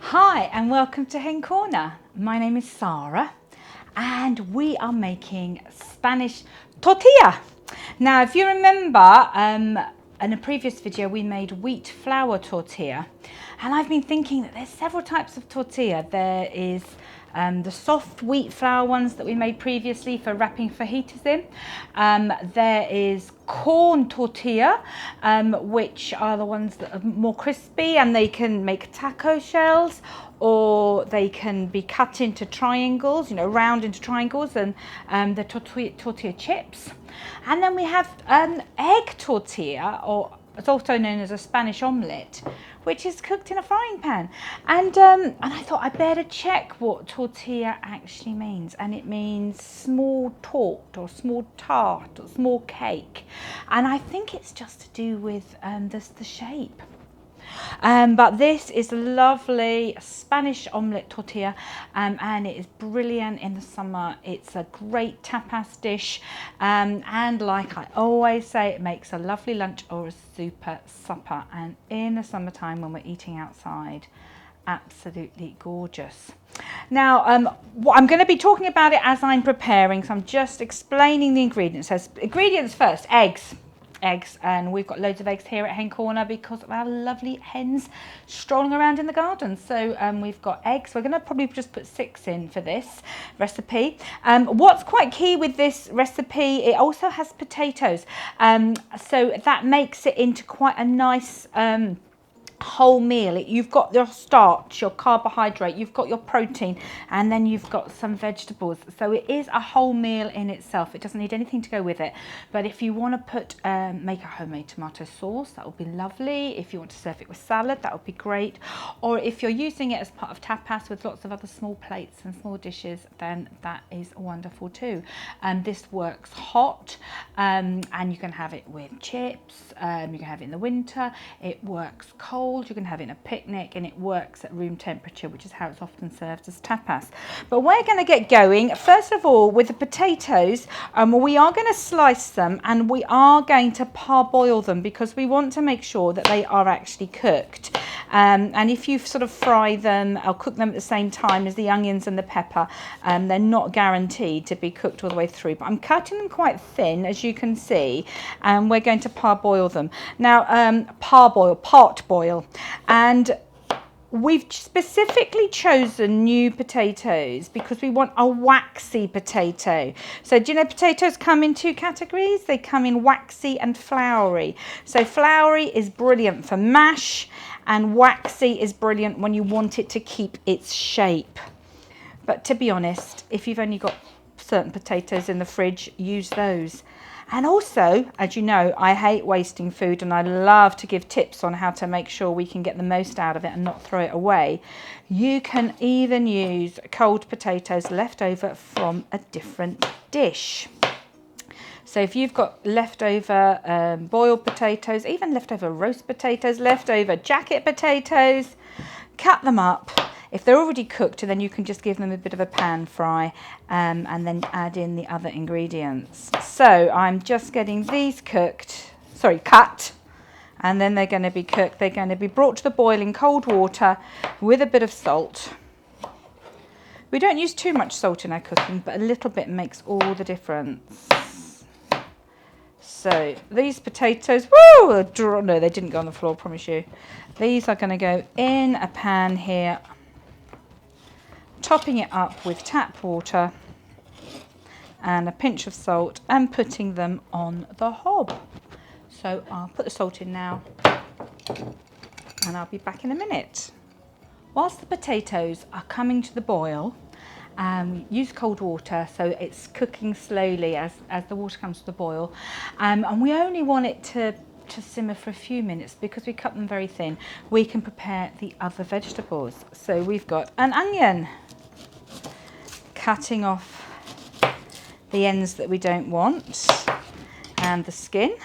Hi and welcome to Hen Corner. My name is Sara and we are making Spanish tortilla. Now if you remember in a previous video we made wheat flour tortilla, and I've been thinking that there's several types of tortilla. There is the soft wheat flour ones that we made previously for wrapping fajitas in. There is corn tortilla, which are the ones that are more crispy and they can make taco shells, or they can be cut into triangles, round into triangles, and the tortilla chips. And then we have egg tortilla, or it's also known as a Spanish omelette, which is cooked in a frying pan. And I thought I'd better check what tortilla actually means. And it means small tort, or small tart, or small cake. And I think it's just to do with the shape. But this is a lovely Spanish omelette tortilla, and it is brilliant in the summer. It's a great tapas dish, and like I always say, it makes a lovely lunch or a super supper, and in the summertime when we're eating outside, absolutely gorgeous. Now I'm going to be talking about it as I'm preparing, so I'm just explaining the ingredients. So ingredients first: eggs, and we've got loads of eggs here at Hen Corner because of our lovely hens strolling around in the garden. So we've got eggs. We're going to probably just put 6 in for this recipe. What's quite key with this recipe, it also has potatoes, so that makes it into quite a nice whole meal. You've got your starch, your carbohydrate, you've got your protein, and then you've got some vegetables. So it is a whole meal in itself. It doesn't need anything to go with it. But if you want to put make a homemade tomato sauce, that would be lovely. If you want to serve it with salad, that would be great. Or if you're using it as part of tapas with lots of other small plates and small dishes, then that is wonderful too. This works hot, and you can have it with chips. You can have it in the winter. It works cold. You can have it in a picnic, and it works at room temperature, which is how it's often served as tapas. But we're going to get going. First of all, with the potatoes, we are going to slice them, and we are going to parboil them because we want to make sure that they are actually cooked. And if you sort of fry them or cook them at the same time as the onions and the pepper, they're not guaranteed to be cooked all the way through. But I'm cutting them quite thin, as you can see, and we're going to parboil them. Now, part boil. And we've specifically chosen new potatoes because we want a waxy potato. So do you know potatoes come in 2 categories? They come in waxy and floury. So floury is brilliant for mash, and waxy is brilliant when you want it to keep its shape. But to be honest, if you've only got certain potatoes in the fridge, use those. And also, as you know, I hate wasting food, and I love to give tips on how to make sure we can get the most out of it and not throw it away. You can even use cold potatoes left over from a different dish. So if you've got leftover boiled potatoes, even leftover roast potatoes, leftover jacket potatoes, cut them up. If they're already cooked, then you can just give them a bit of a pan fry, and then add in the other ingredients. So I'm just getting these cut, and then they're going to be cooked. They're going to be brought to the boil in cold water with a bit of salt. We don't use too much salt in our cooking, but a little bit makes all the difference. So these potatoes, no, they didn't go on the floor, I promise you. These are going to go in a pan here, topping it up with tap water and a pinch of salt, and putting them on the hob. So I'll put the salt in now, and I'll be back in a minute. Whilst the potatoes are coming to the boil, use cold water so it's cooking slowly as the water comes to the boil, and we only want it to simmer for a few minutes because we cut them very thin. We can prepare the other vegetables. So we've got an onion, cutting off the ends that we don't want and the skin.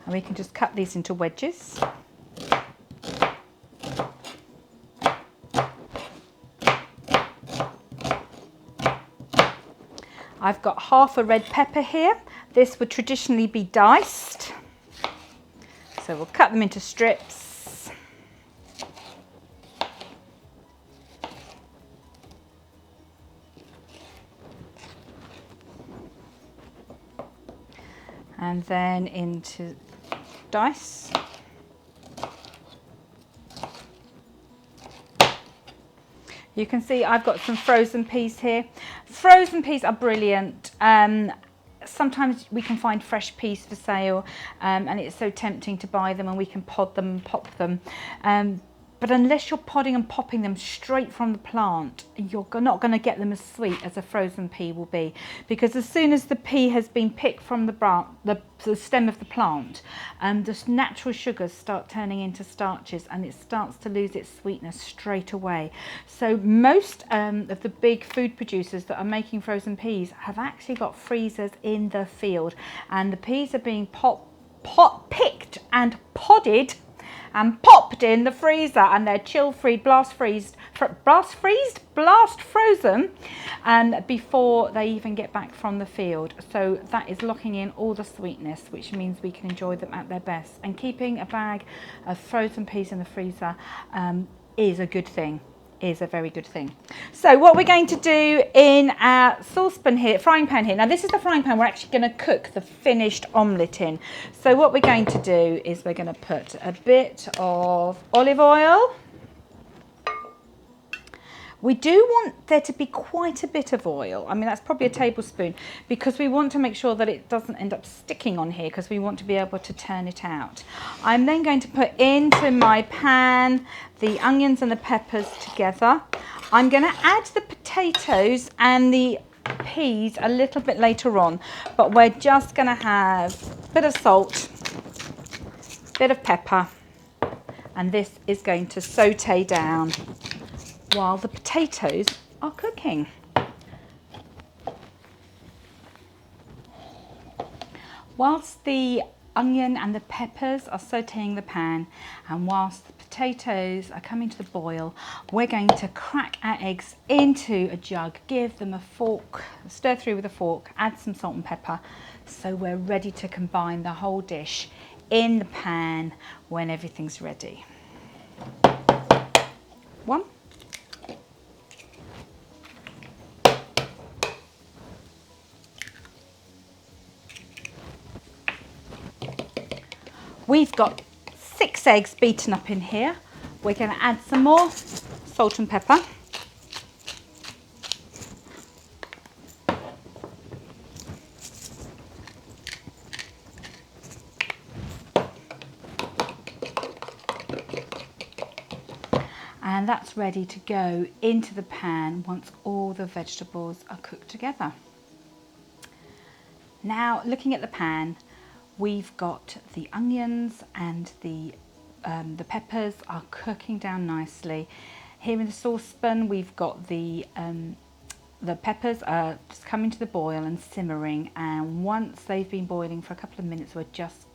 And we can just cut these into wedges. I've got half a red pepper here. This would traditionally be diced. So we'll cut them into strips. And then into dice. You can see I've got some frozen peas here. Frozen peas are brilliant. Sometimes we can find fresh peas for sale, and it's so tempting to buy them, and we can pod them and pop them. But unless you're podding and popping them straight from the plant, you're not going to get them as sweet as a frozen pea will be. Because as soon as the pea has been picked from the stem of the plant, the natural sugars start turning into starches, and it starts to lose its sweetness straight away. So most of the big food producers that are making frozen peas have actually got freezers in the field, and the peas are being picked and podded and popped in the freezer, and they're chill free, blast frozen before they even get back from the field. So that is locking in all the sweetness, which means we can enjoy them at their best. And keeping a bag of frozen peas in the freezer is a good thing. Is a very good thing. So what we're going to do in our saucepan here, frying pan here. Now this is the frying pan we're actually going to cook the finished omelette in. So what we're going to do is we're going to put a bit of olive oil. We do want there to be quite a bit of oil. I mean, that's probably a tablespoon, because we want to make sure that it doesn't end up sticking on here, because we want to be able to turn it out. I'm then going to put into my pan the onions and the peppers together. I'm going to add the potatoes and the peas a little bit later on, but we're just going to have a bit of salt, a bit of pepper, and this is going to saute down while the potatoes are cooking. Whilst the onion and the peppers are sauteing the pan, and whilst the potatoes are coming to the boil, we're going to crack our eggs into a jug, give them a fork, stir through with a fork, add some salt and pepper, so we're ready to combine the whole dish in the pan when everything's ready. One. We've got 6 eggs beaten up in here. We're going to add some more salt and pepper. And that's ready to go into the pan once all the vegetables are cooked together. Now, looking at the pan, we've got the onions and the peppers are cooking down nicely. Here in the saucepan, we've got the peppers are just coming to the boil and simmering, and once they've been boiling for a couple of minutes, we're just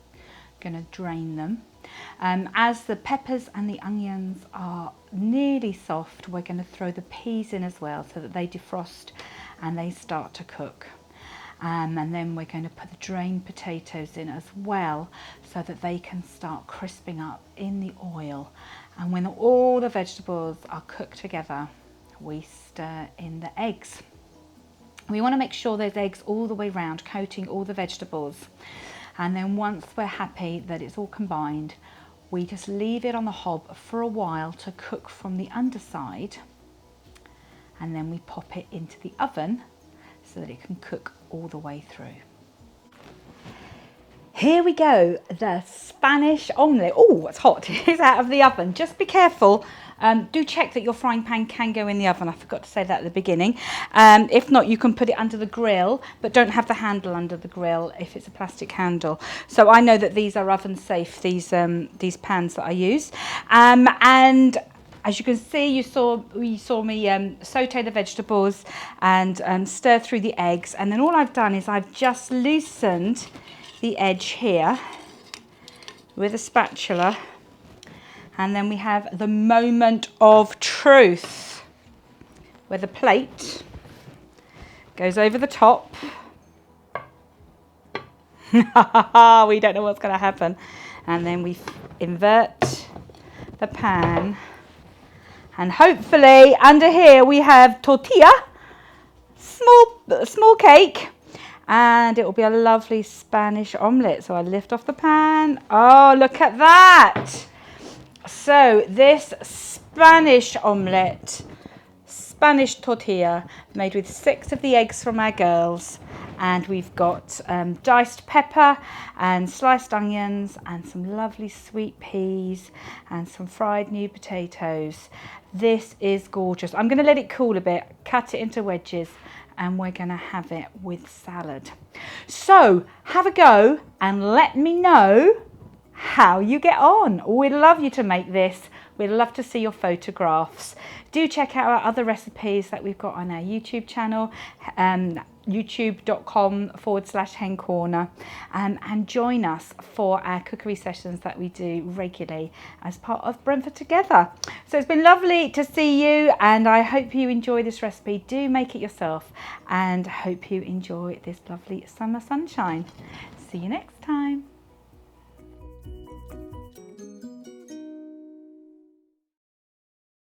going to drain them. As the peppers and the onions are nearly soft, we're going to throw the peas in as well, so that they defrost and they start to cook. And then we're going to put the drained potatoes in as well, so that they can start crisping up in the oil. And when all the vegetables are cooked together, we stir in the eggs. We want to make sure there's eggs all the way round, coating all the vegetables. And then once we're happy that it's all combined, we just leave it on the hob for a while to cook from the underside, and then we pop it into the oven so that it can cook all the way through. Here we go, the Spanish omelette. Oh, it's hot. It's out of the oven. Just be careful. Do check that your frying pan can go in the oven. I forgot to say that at the beginning. If not, you can put it under the grill, but don't have the handle under the grill if it's a plastic handle. So I know that these are oven safe, these pans that I use. And as you can see, you saw me saute the vegetables and stir through the eggs. And then all I've done is I've just loosened the edge here with a spatula. And then we have the moment of truth, where the plate goes over the top. We don't know what's going to happen. And then we invert the pan. And hopefully under here we have tortilla, small cake. And it will be a lovely Spanish omelette. So I lift off the pan. Oh, look at that. So this Spanish omelette, Spanish tortilla, made with 6 of the eggs from our girls. And we've got diced pepper and sliced onions and some lovely sweet peas and some fried new potatoes. This is gorgeous. I'm going to let it cool a bit, cut it into wedges, and we're going to have it with salad. So have a go and let me know how you get on. We'd love you to make this. We'd love to see your photographs. Do check out our other recipes that we've got on our YouTube channel, youtube.com/hen corner, and join us for our cookery sessions that we do regularly as part of Brentford Together. So it's been lovely to see you, and I hope you enjoy this recipe. Do make it yourself, and hope you enjoy this lovely summer sunshine. See you next time.